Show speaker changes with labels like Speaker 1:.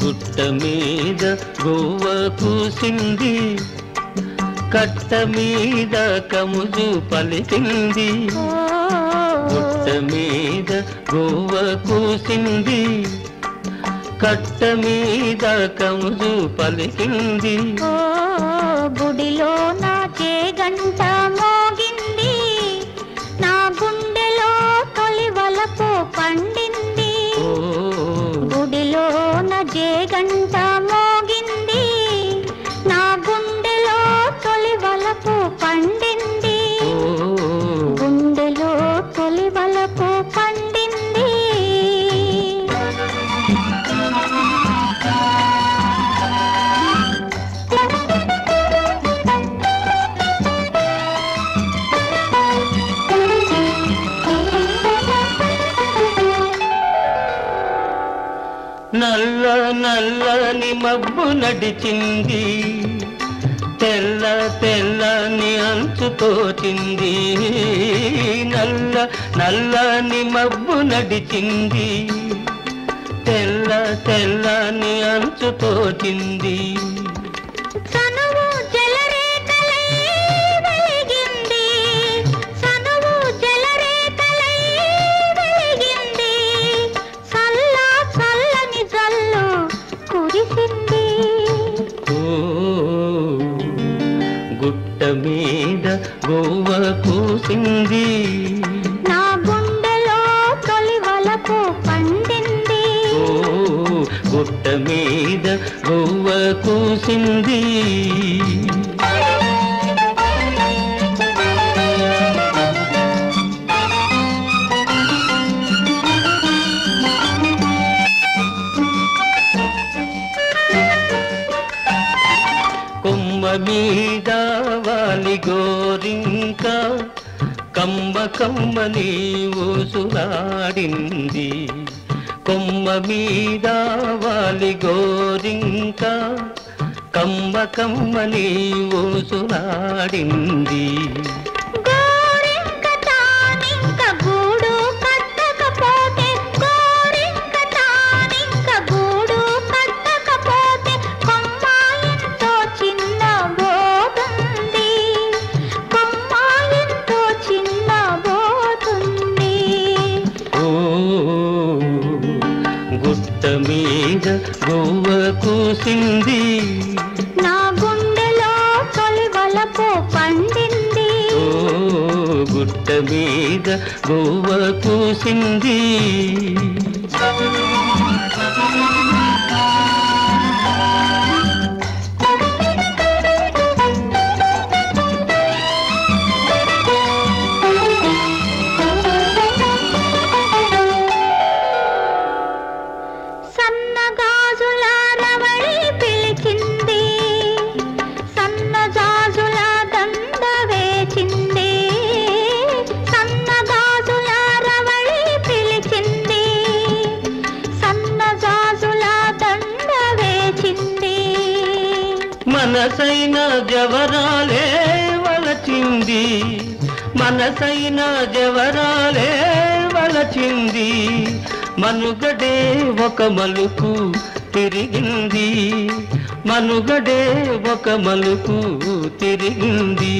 Speaker 1: గుట్ట మీద గోవ కూసింది, కట్ట మీద కముజు పలికింది. గుట్ట మీద గోవ కూసింది, కట్ట మీద కముజు పలికింది.
Speaker 2: గుడిలో నా గంట మోగింది, నా గుండెలో తొలి వలపు పండింది. గుడిలో నా గంట మోగింది, నా గుండెలో తొలి వలపు పండింది. గుండెలో తొలి వలపు పండింది.
Speaker 1: నల్ల నల్లని మబ్బు నడిచింది, తెల్ల తెల్లని అంచు తోచింది. నల్ల నల్లని మబ్బు నడిచింది, తెల్ల తెల్లని అంచు తోచింది. గుట్ట మీద గోవ కూసింది,
Speaker 2: నా గుండెలో తొలి వలపు పండింది.
Speaker 1: గుట్ట మీద గోవ కూసింది. కొమ్మ మీద వాలి గోరింక, కమ్మ కమ్మని ఊసులాడింది. కొమ్మ మీద వాలి గోరింక, కమ్మ కమ్మని ఊసులాడింది. గుట్ట మీద గోవ కూసింది,
Speaker 2: నా గుండెలో తొలి వలపు పండింది.
Speaker 1: గుట్ట మీద గోవ కూసింది. మనసైన జవరాలే వలచింది, మనసైన జవరాలే వలచింది. మనుగడే ఒక మలుపు తిరిగింది, మనుగడే ఒక మలుపు తిరిగింది.